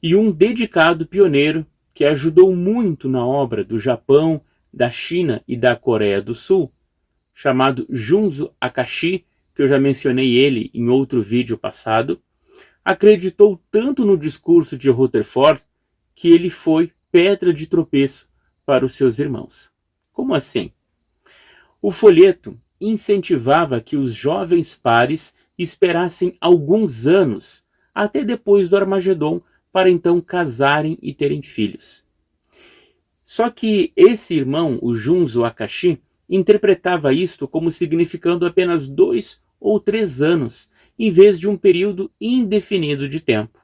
e um dedicado pioneiro que ajudou muito na obra do Japão, da China e da Coreia do Sul, chamado Junzo Akashi, que eu já mencionei ele em outro vídeo passado, acreditou tanto no discurso de Rutherford que ele foi pedra de tropeço para os seus irmãos. Como assim? O folheto incentivava que os jovens pares esperassem alguns anos até depois do Armagedon para então casarem e terem filhos. Só que esse irmão, o Junzo Akashi, interpretava isto como significando apenas 2 ou 3 anos, em vez de um período indefinido de tempo.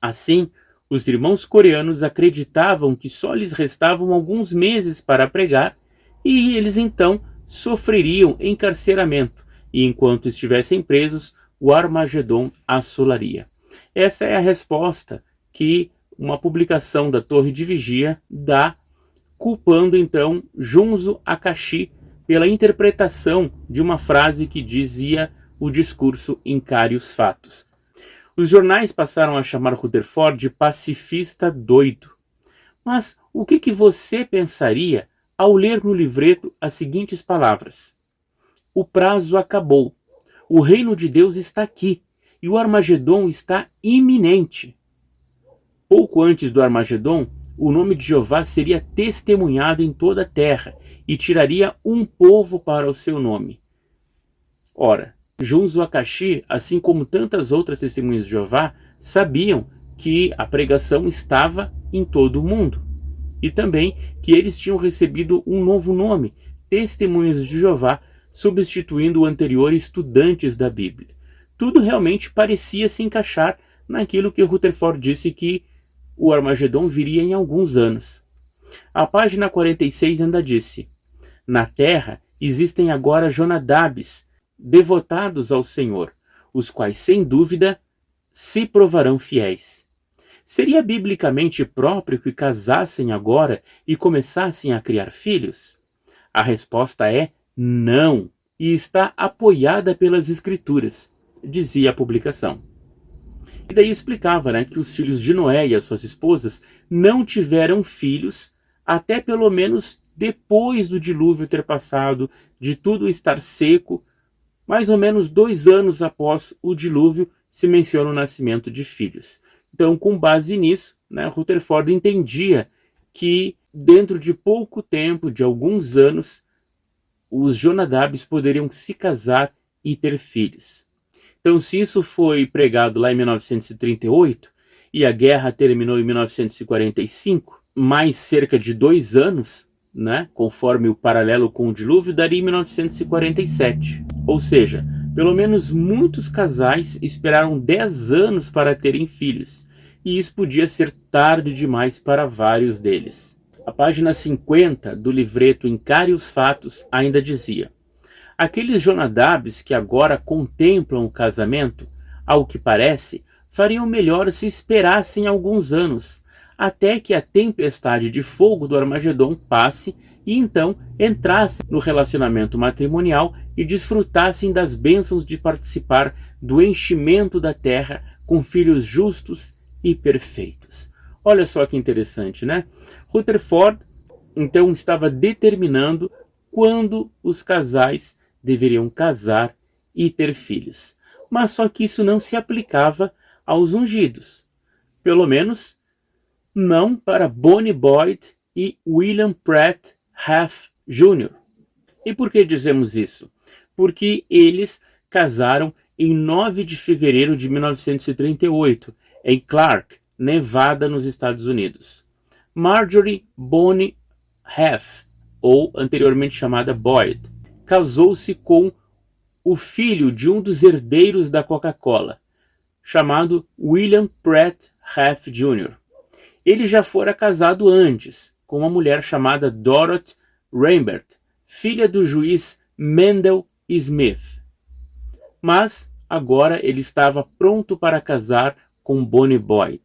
Assim, os irmãos coreanos acreditavam que só lhes restavam alguns meses para pregar e eles então sofreriam encarceramento e enquanto estivessem presos, o Armagedon assolaria. Essa é a resposta que uma publicação da Torre de Vigia dá, culpando então Junzo Akashi pela interpretação de uma frase que dizia o discurso encare os fatos. Os jornais passaram a chamar Rutherford de pacifista doido. Mas o que você pensaria ao ler no livreto as seguintes palavras? O prazo acabou, o reino de Deus está aqui e o Armagedon está iminente. Pouco antes do Armagedon, o nome de Jeová seria testemunhado em toda a terra e tiraria um povo para o seu nome. Ora, Junzo Akashi, assim como tantas outras testemunhas de Jeová, sabiam que a pregação estava em todo o mundo e também que eles tinham recebido um novo nome, Testemunhas de Jeová, substituindo o anterior Estudantes da Bíblia. Tudo realmente parecia se encaixar naquilo que Rutherford disse que o Armagedon viria em alguns anos. A página 46 ainda disse: na terra existem agora Jonadabes, devotados ao Senhor, os quais sem dúvida se provarão fiéis. Seria biblicamente próprio que casassem agora e começassem a criar filhos? A resposta é não, e está apoiada pelas Escrituras, dizia a publicação. E daí explicava, que os filhos de Noé e as suas esposas não tiveram filhos até pelo menos depois do dilúvio ter passado, de tudo estar seco. Mais ou menos 2 anos após o dilúvio se menciona o nascimento de filhos. Então, com base nisso, Rutherford entendia que dentro de pouco tempo, de alguns anos, os Jonadabes poderiam se casar e ter filhos. Então, se isso foi pregado lá em 1938 e a guerra terminou em 1945, mais cerca de 2 anos, conforme o paralelo com o dilúvio, daria em 1947. Ou seja, pelo menos muitos casais esperaram 10 anos para terem filhos, e isso podia ser tarde demais para vários deles. A página 50 do livreto Encare os Fatos ainda dizia: aqueles Jonadabes que agora contemplam o casamento, ao que parece, fariam melhor se esperassem alguns anos, até que a tempestade de fogo do Armagedon passe e então entrassem no relacionamento matrimonial e desfrutassem das bênçãos de participar do enchimento da terra com filhos justos e perfeitos. Olha só que interessante, Rutherford, então, estava determinando quando os casais deveriam casar e ter filhos. Mas só que isso não se aplicava aos ungidos. Pelo menos, não para Bonnie Boyd e William Pratt Heath Jr. E por que dizemos isso? Porque eles casaram em 9 de fevereiro de 1938, em Clark, Nevada, nos Estados Unidos. Marjorie Bonnie Heath, ou anteriormente chamada Boyd, casou-se com o filho de um dos herdeiros da Coca-Cola, chamado William Pratt Heath Jr. Ele já fora casado antes, com uma mulher chamada Dorothy Rambert, filha do juiz Mendel Smith. Mas agora ele estava pronto para casar com Bonnie Boyd.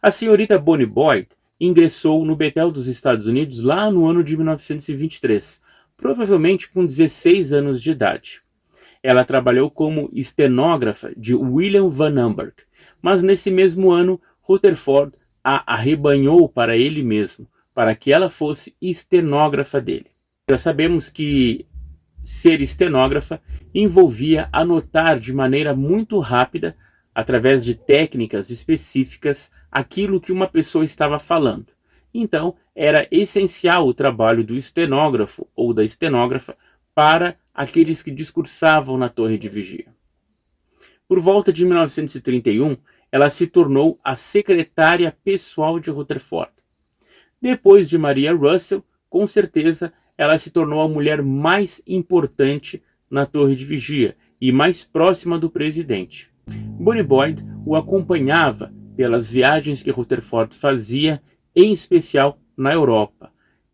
A senhorita Bonnie Boyd ingressou no Betel dos Estados Unidos lá no ano de 1923, provavelmente com 16 anos de idade. Ela trabalhou como estenógrafa de William Van Amberg, mas nesse mesmo ano Rutherford a arrebanhou para ele mesmo, para que ela fosse estenógrafa dele. Já sabemos que ser estenógrafa envolvia anotar de maneira muito rápida, através de técnicas específicas, aquilo que uma pessoa estava falando. Então, era essencial o trabalho do estenógrafo ou da estenógrafa para aqueles que discursavam na torre de vigia. Por volta de 1931, ela se tornou a secretária pessoal de Rutherford. Depois de Maria Russell, com certeza, ela se tornou a mulher mais importante na torre de vigia e mais próxima do presidente. Bonnie Boyd o acompanhava pelas viagens que Rutherford fazia, em especial na Europa,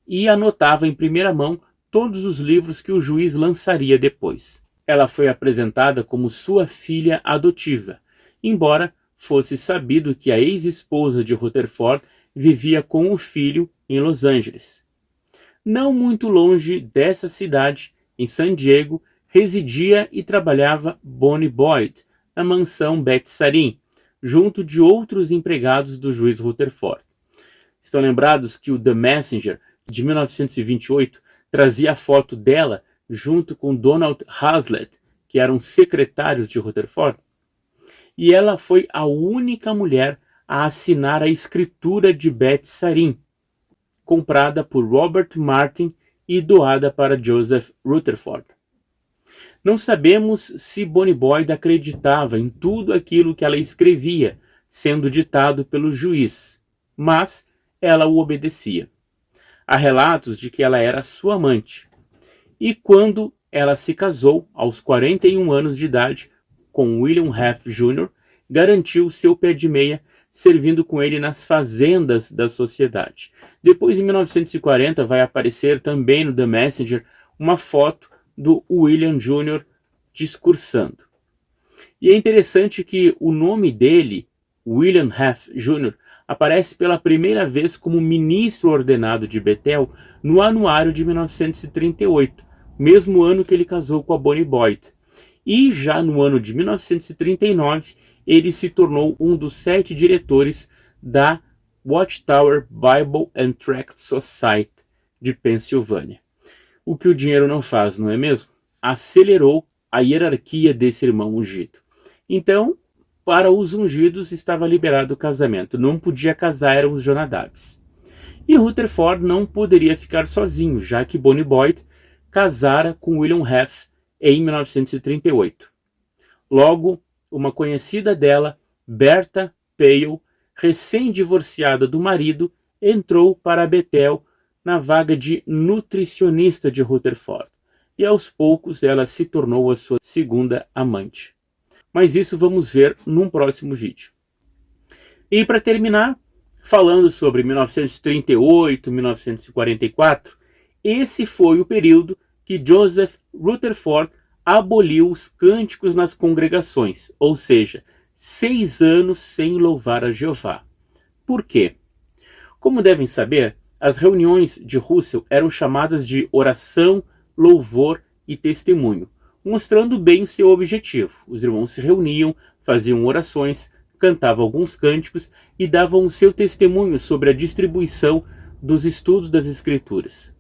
e anotava em primeira mão todos os livros que o juiz lançaria depois. Ela foi apresentada como sua filha adotiva, embora fosse sabido que a ex-esposa de Rutherford vivia com o filho em Los Angeles. Não muito longe dessa cidade, em San Diego, residia e trabalhava Bonnie Boyd, na mansão Beth Sarin, junto de outros empregados do juiz Rutherford. Estão lembrados que o The Messenger, de 1928, trazia a foto dela junto com Donald Hazlitt, que eram secretários de Rutherford? E ela foi a única mulher a assinar a escritura de Beth Sarin, comprada por Robert Martin e doada para Joseph Rutherford. Não sabemos se Bonnie Boyd acreditava em tudo aquilo que ela escrevia, sendo ditado pelo juiz, mas ela o obedecia. Há relatos de que ela era sua amante. E quando ela se casou, aos 41 anos de idade, com William Heath Jr., garantiu seu pé de meia, servindo com ele nas fazendas da sociedade. Depois, em 1940, vai aparecer também no The Messenger uma foto do William Jr. discursando. E é interessante que o nome dele, William Heath Jr., aparece pela primeira vez como ministro ordenado de Bethel no anuário de 1938, mesmo ano que ele casou com a Bonnie Boyd. E já no ano de 1939, ele se tornou um dos 7 diretores da Watchtower Bible and Tract Society de Pensilvânia. O que o dinheiro não faz, não é mesmo? Acelerou a hierarquia desse irmão ungido. Então, para os ungidos estava liberado o casamento. Não podia casar, eram os Jonadabs. E Rutherford não poderia ficar sozinho, já que Bonnie Boyd casara com William Heath em 1938. Logo, uma conhecida dela, Bertha Pale, recém-divorciada do marido, entrou para Bethel na vaga de nutricionista de Rutherford. E aos poucos ela se tornou a sua segunda amante. Mas isso vamos ver num próximo vídeo. E para terminar, falando sobre 1938, 1944, esse foi o período que Joseph Rutherford aboliu os cânticos nas congregações, ou seja, 6 anos sem louvar a Jeová. Por quê? Como devem saber, as reuniões de Russell eram chamadas de oração, louvor e testemunho, mostrando bem o seu objetivo. Os irmãos se reuniam, faziam orações, cantavam alguns cânticos e davam o seu testemunho sobre a distribuição dos estudos das Escrituras.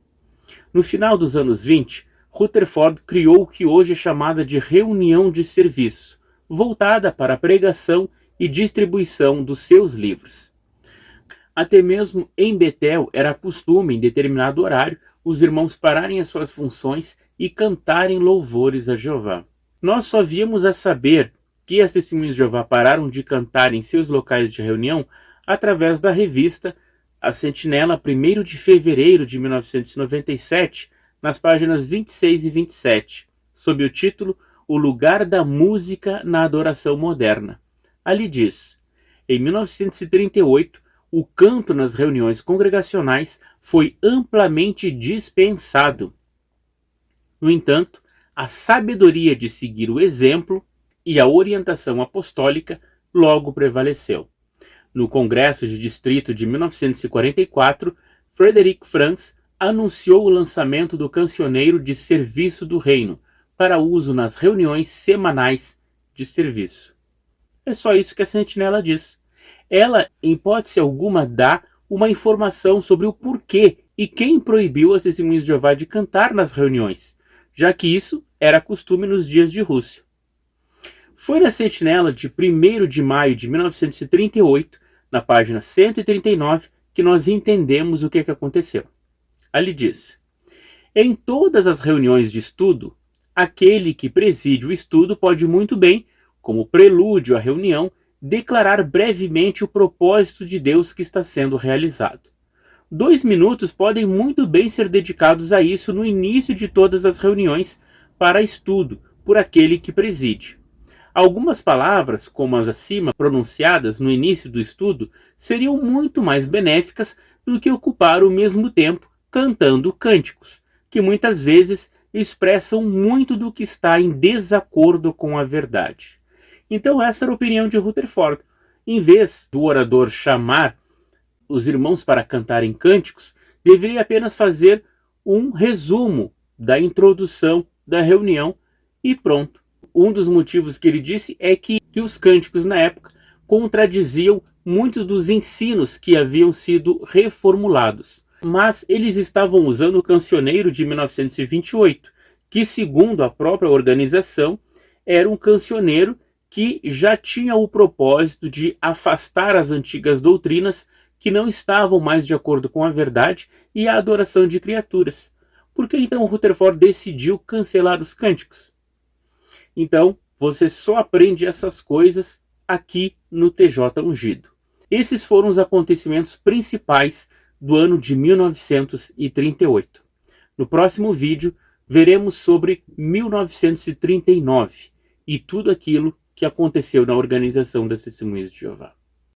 No final dos anos 20, Rutherford criou o que hoje é chamada de reunião de serviço, voltada para a pregação e distribuição dos seus livros. Até mesmo em Bethel era costume, em determinado horário, os irmãos pararem as suas funções e cantarem louvores a Jeová. Nós só víamos a saber que as Testemunhas de Jeová pararam de cantar em seus locais de reunião através da revista A Sentinela, 1º de fevereiro de 1997, nas páginas 26 e 27, sob o título O Lugar da Música na Adoração Moderna. Ali diz: em 1938, o canto nas reuniões congregacionais foi amplamente dispensado. No entanto, a sabedoria de seguir o exemplo e a orientação apostólica logo prevaleceu. No Congresso de Distrito de 1944, Frederick Franz anunciou o lançamento do cancioneiro de serviço do reino, para uso nas reuniões semanais de serviço. É só isso que a Sentinela diz. ela, em hipótese alguma, dá uma informação sobre o porquê e quem proibiu as Testemunhas de Jeová de cantar nas reuniões, já que isso era costume nos dias de Rússio. Foi na sentinela de 1º de maio de 1938, na página 139, que nós entendemos o que aconteceu. Ali diz: em todas as reuniões de estudo, aquele que preside o estudo pode muito bem, como prelúdio à reunião, declarar brevemente o propósito de Deus que está sendo realizado. 2 minutos podem muito bem ser dedicados a isso no início de todas as reuniões para estudo, por aquele que preside. Algumas palavras, como as acima pronunciadas no início do estudo, seriam muito mais benéficas do que ocupar o mesmo tempo cantando cânticos, que muitas vezes expressam muito do que está em desacordo com a verdade. Então essa era a opinião de Rutherford. Em vez do orador chamar os irmãos para cantarem cânticos, deveria apenas fazer um resumo da introdução da reunião e pronto. Um dos motivos que ele disse é que os cânticos na época contradiziam muitos dos ensinos que haviam sido reformulados. Mas eles estavam usando o cancioneiro de 1928, que, segundo a própria organização, era um cancioneiro que já tinha o propósito de afastar as antigas doutrinas que não estavam mais de acordo com a verdade e a adoração de criaturas. Por que então Rutherford decidiu cancelar os cânticos? Então, você só aprende essas coisas aqui no TJ Ungido. Esses foram os acontecimentos principais do ano de 1938. No próximo vídeo, veremos sobre 1939 e tudo aquilo que aconteceu na organização das Testemunhas de Jeová.